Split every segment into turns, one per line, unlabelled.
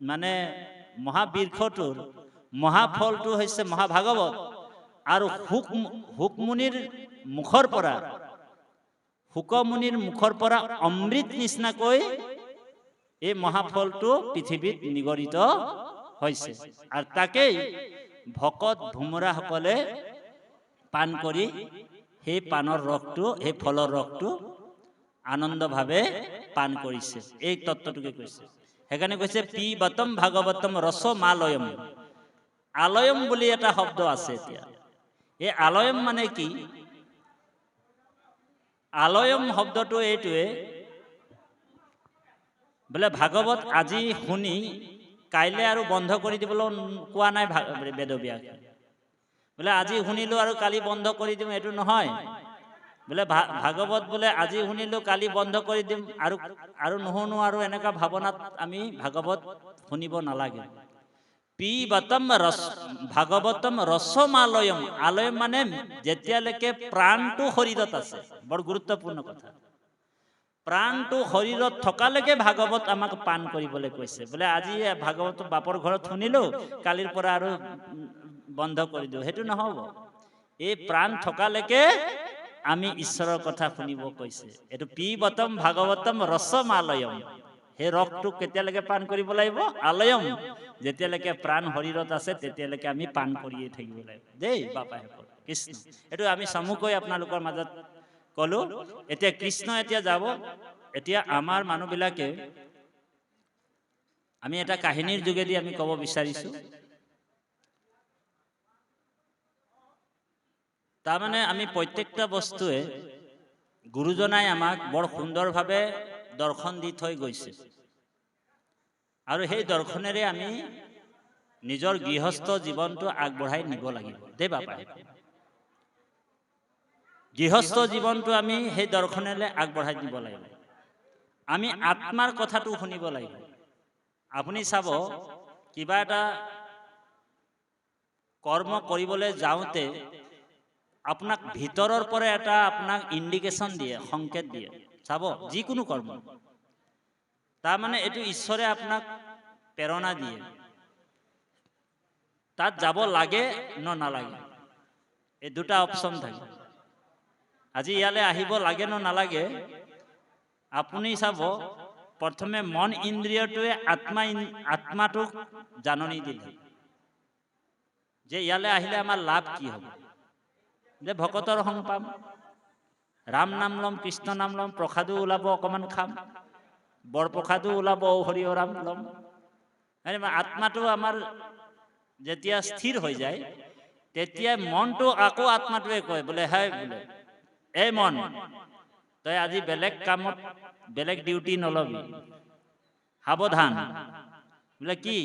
মানে মহাবীৰ্ষটোৰ মহাফলটো হৈছে মহাভাগৱত আৰু হুকমুনিৰ মুখৰ পৰা হুকমুনিৰ মুখৰ পৰা অমৃত নিচিনাকৈ এই মহাফলটো পৃথিৱীত নিগৰিত হৈছে আৰু তাকেই ভকত ভোমোৰাসকলে পান কৰি সেই পানৰ ৰসটো সেই ফলৰ ৰসটো আনন্দভাৱে পান কৰিছে এই তত্ত্বটোকে কৈছে সেইকাৰণে কৈছে পিবতম ভাগৱতম ৰসমালয়ম আলয়ম বুলি এটা শব্দ আছে এতিয়া এই আলয়ম মানে কি আলয়ম শব্দটো এইটোৱে বোলে ভাগৱত আজি শুনি কাইলৈ আৰু বন্ধ কৰি দিবলৈ কোৱা নাই বেদব্যাস বোলে আজি শুনিলো আৰু কালি বন্ধ কৰি দিম এইটো নহয় বোলে ভাগৱত বোলে আজি শুনিলো কালি বন্ধ কৰি দিম আৰু নুশুনো আৰু এনেকা ভাৱনাত আমি ভাগৱত শুনিব নালাগে পিবতম ভাগৱতম ৰসমালয়ম আলয়ম মানে যেতিয়ালৈকে প্ৰাণটো শৰীৰত আছে বৰ গুৰুত্বপূৰ্ণ কথা প্ৰাণটো শৰীৰত থকালৈকে ভাগৱত আমাক পান কৰিবলৈ কৈছে বোলে আজি ভাগৱত বাপৰ ঘৰত শুনিলো কালিৰ পৰা আৰু বন্ধ কৰি দিওঁ সেইটো নহব এই প্ৰাণ থকালৈকে আমি ঈশ্বৰৰ কথা শুনিব কৈছে এইটো পিবতম ভাগৱতম ৰসমালয়ম সেই ৰসটো কেতিয়ালৈকে পান কৰিব লাগিব আলয়ম যেতিয়ালৈকে প্ৰাণ শৰীৰত আছে তেতিয়ালৈকে আমি পান কৰিয়ে থাকিব লাগিব দেই বাপাসকল কৃষ্ণ এইটো আমি চমুকৈ আপোনালোকৰ মাজত কলো এতিয়া কৃষ্ণ এতিয়া যাব এতিয়া আমাৰ মানুহবিলাকে আমি এটা কাহিনীৰ যোগেদি আমি ক'ব বিচাৰিছো তাৰমানে আমি প্ৰত্যেকটা বস্তুৱে গুৰুজনাই আমাক বৰ সুন্দৰভাৱে দৰ্শন দি থৈ গৈছে আৰু সেই দৰ্শনেৰে আমি নিজৰ গৃহস্থ জীৱনটো আগবঢ়াই নিব লাগিব দেই বাপা গৃহস্থ জীৱনটো আমি সেই দৰ্শনেৰে আগবঢ়াই নিব লাগিব আমি আত্মাৰ কথাটো শুনিব লাগিব আপুনি চাব কিবা এটা কৰ্ম কৰিবলৈ যাওঁতে আপোনাক ভিতৰৰ পৰা এটা আপোনাক ইণ্ডিকেশ্যন দিয়ে সংকেত দিয়ে চাব যিকোনো কৰ্ম তাৰমানে এইটো ঈশ্বৰে আপোনাক প্ৰেৰণা দিয়ে তাত যাব লাগে ন নালাগে এই দুটা অপশ্যন থাকে আজি ইয়ালৈ আহিব লাগে ন নালাগে আপুনি চাব প্ৰথমে মন ইন্দ্ৰিয়টোৱে আত্মাটোক জাননী দিলে যে ইয়ালৈ আহিলে আমাৰ লাভ কি হ'ব যে ভকতৰ সং পাম ৰাম নাম ল'ম কৃষ্ণ নাম ল'ম প্ৰসাদো ওলাব অকণমান খাম বৰপ্ৰসাদো ওলাব হৰি ৰাম ল'ম আত্মাটো আমাৰ যেতিয়া স্থিৰ হৈ যায় তেতিয়া মনটো আকৌ আত্মাটোৱে কয় বোলে হে বোলে এই মন তই আজি বেলেগ কামত বেলেগ ডিউটি নলবি সাৱধান বোলে কি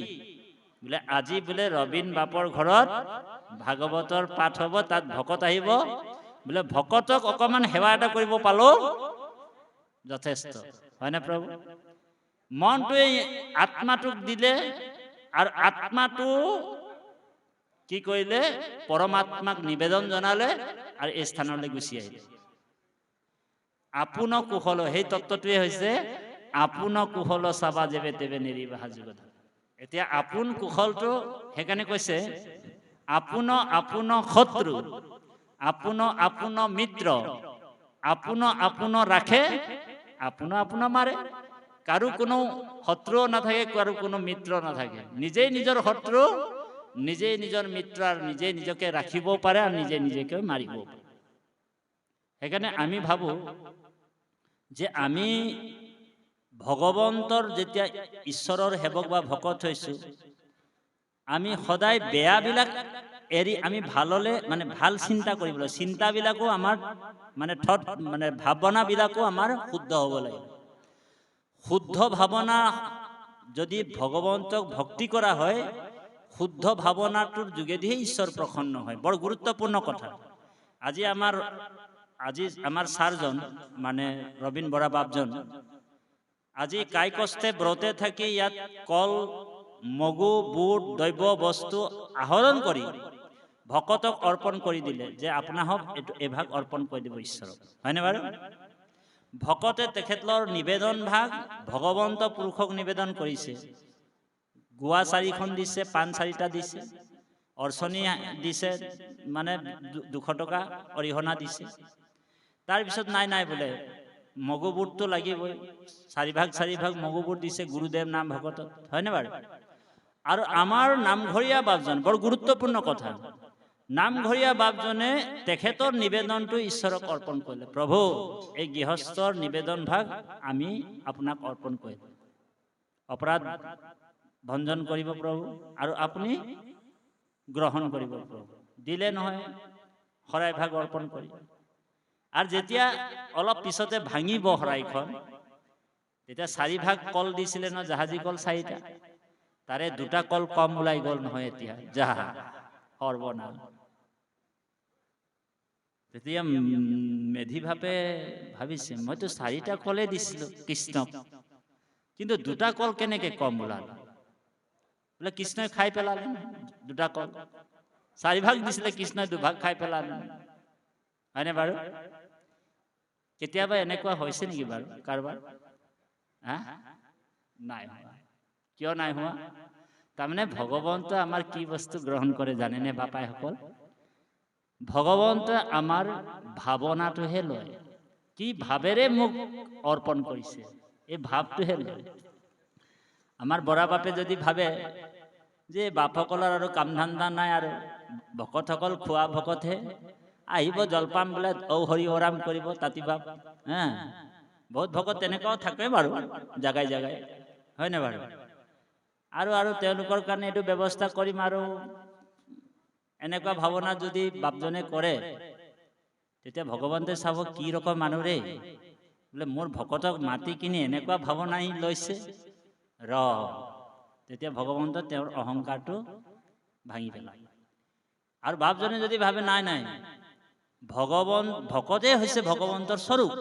বোলে আজি বোলে ৰবীন বাপৰ ঘৰত ভাগৱতৰ পাঠ হ'ব তাত ভকত আহিব বোলে ভকতক অকণমান সেৱা এটা কৰিব পালো যথেষ্ট হয়নে প্ৰভু মনটোৱে আত্মাটোক দিলে আৰু আত্মাটো কি কৰিলে পৰমাত্মাক নিবেদন জনালে আৰু এই স্থানলৈ গুচি আহিলে আপোন কুশল সেই তত্ত্বটোৱে হৈছে আপোন কুশল চাবা যেবে তেবে নেৰিবা সাজুগত এতিয়া আপোন কুশলটো সেইকাৰণে কৈছে আপোন আপোন শত্ৰু আপোন আপোন মিত্ৰ আপোন আপোন ৰাখে আপোন আপোন মাৰে কাৰো কোনো শত্ৰুও নাথাকে কাৰো কোনো মিত্ৰ নাথাকে নিজেই নিজৰ শত্ৰু নিজেই নিজৰ মিত্ৰ আৰু নিজেই নিজকে ৰাখিব পাৰে আৰু নিজে নিজকে মাৰিব পাৰে সেইকাৰণে আমি ভাবো যে আমি ভগৱন্তৰ যেতিয়া ঈশ্বৰৰ সেৱক বা ভকত হৈছো আমি সদায় বেয়াবিলাক এৰি আমি ভাললে মানে ভাল চিন্তা কৰিব লাগে চিন্তাবিলাকো আমাৰ মানে মানে ভাৱনাবিলাকো আমাৰ শুদ্ধ হ'ব লাগে শুদ্ধ ভাৱনা যদি ভগৱন্তক ভক্তি কৰা হয় শুদ্ধ ভাৱনাটোৰ যোগেদিহে ঈশ্বৰ প্ৰসন্ন হয় বৰ গুৰুত্বপূৰ্ণ কথা আজি আমাৰ ছাৰজন মানে ৰবীন বৰা বাপজন আজি কাই কষ্টে ব্ৰতে থাকি ইয়াত কল মগু বুট দ্ৰব্য বস্তু আহৰণ কৰি ভকতক অৰ্পণ কৰি দিলে যে আপোনাক এইটো এভাগ অৰ্পণ কৰি দিব ঈশ্বৰক হয়নে বাৰু ভকতে তেখেতৰ নিবেদন ভাগ ভগৱন্ত পুৰুষক নিবেদন কৰিছে গুৱা 4খন দিছে, পাণ 4টা দিছে, অৰ্চনী দিছে, মানে 200 টকা অৰিহণা দিছে। তাৰপিছত নাই বোলে মগু বুটটো লাগিবই, 4 ভাগ মগু বুট দিছে গুৰুদেৱ নাম ভকতত, হয়নে বাৰু? আৰু আমাৰ নামঘৰীয়া বাপজন, বৰ গুৰুত্বপূৰ্ণ কথা, নামঘৰীয়া বাপজনে তেখেতৰ নিবেদনটো ঈশ্বৰক অৰ্পণ কৰিলে। প্ৰভু, এই গৃহস্থৰ নিবেদন ভাগ আমি আপোনাক অৰ্পণ কৰিলোঁ, অপৰাধ ভঞ্জন কৰিব প্ৰভু, আৰু আপুনি গ্ৰহণ কৰিব প্ৰভু। দিলে নহয় শৰাই ভাগ অৰ্পণ কৰি। আৰু যেতিয়া অলপ পিছতে ভাঙিব শৰাইখন, তেতিয়া 4 ভাগ কল দিছিলে ন, জাহাজী কল 4টা, তাৰে 2টা কল কম ওলাই গ'ল নহয়। এতিয়া সৰ্বনাম। তেতিয়া মেধিভাৱে ভাবিছে, মইতো 4টা কলে দিছিলো কৃষ্ণক, কিন্তু 2টা কল কেনেকে কম ওলাল? বোলে কৃষ্ণই খাই পেলালে 2টা কল, 4 ভাগ দিছিলে কৃষ্ণই 2 ভাগ খাই পেলালে, হয়নে বাৰু? কেতিয়াবা এনেকুৱা হৈছে নেকি বাৰু কাৰোবাৰ? নাই হোৱা। কিয় নাই হোৱা? তাৰমানে ভগৱন্ত আমাৰ কি বস্তু গ্ৰহণ কৰে জানেনে বাপাইসকল? ভগৱন্ত আমাৰ ভাৱনাটোহে লয়, কি ভাৱেৰে মোক অৰ্পণ কৰিছে এই ভাৱটোহে লয়। আমাৰ বৰা বাপে যদি ভাবে যে বাপসকলৰ আৰু কাম ধান্দা নাই, আৰু ভকতসকল খোৱা ভকতহে, আহিব জলপান বোলে হৰি ওৰাম কৰিব তাঁতি বাপ, বহুত ভকত তেনেকুৱাও থাকে বাৰু জাগাই জাগাই, হয়নে বাৰু? আৰু তেওঁলোকৰ কাৰণে এইটো ব্যৱস্থা কৰিম, আৰু এনেকুৱা ভাৱনা যদি বাপজনে কৰে, তেতিয়া ভগৱন্তে চাব কি ৰকম মানুহ ৰে, বোলে মোৰ ভকতক মাতি কিনি এনেকুৱা ভাৱনা লৈছে, তেতিয়া ভগৱন্ত তেওঁৰ অহংকাৰটো ভাঙি পেলায়। আৰু বাপজনে যদি ভাবে নাই ভকতেই হৈছে ভগৱন্তৰ স্বৰূপ,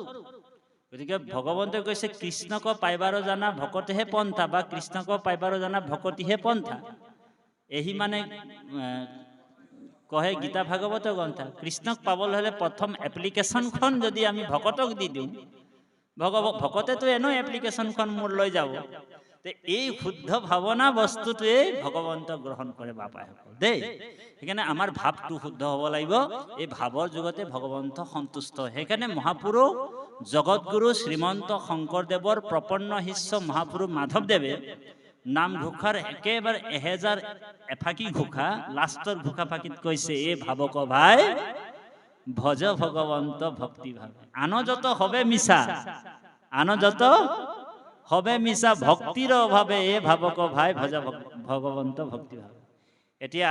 গতিকে ভগৱন্তই কৈছে কৃষ্ণক পাইবাৰ জানা ভকতেহে পন্থা, বা কৃষ্ণক পাইবাৰ জানা ভকতিহে পন্থা। এহি মানে কহে গীতা ভাগৱত গ্ৰন্থ, কৃষ্ণক পাবলৈ হলে প্ৰথম এপ্লিকেশ্যনখন যদি আমি ভকতক দি দিওঁ, ভকতেতো এনেও এপ্লিকেশ্যনখন মোৰ লৈ যাব, এই শুদ্ধ ভাৱনা বস্তুটোৱে ভগৱন্ত গ্ৰহণ কৰে বাপাইসকল দেই। সেইকাৰণে আমাৰ ভাৱটো শুদ্ধ হ'ব লাগিব, এই ভাৱৰ যুগতে ভগৱন্ত সন্তুষ্ট। সেইকাৰণে মহাপুৰুষ জগতগুৰু শ্ৰীমন্ত শংকৰদেৱৰ প্ৰপন্ন শিষ্য মহাপুৰুষ মাধৱদেৱে নামঘোষাৰ একেবাৰে 1000 এফাকি ঘোষা, লাষ্টৰ ঘোষা ফাঁকিত কৈছে, এ ভাৱক ভাই ভজ ভগৱন্ত ভক্তি ভাৱে, আন যত হবে মিছা, আন যত হবে মিছা, ভক্তিৰ অভাৱে এ ভাৱক ভাই ভজ ভগৱন্ত ভক্তি ভাৱে। এতিয়া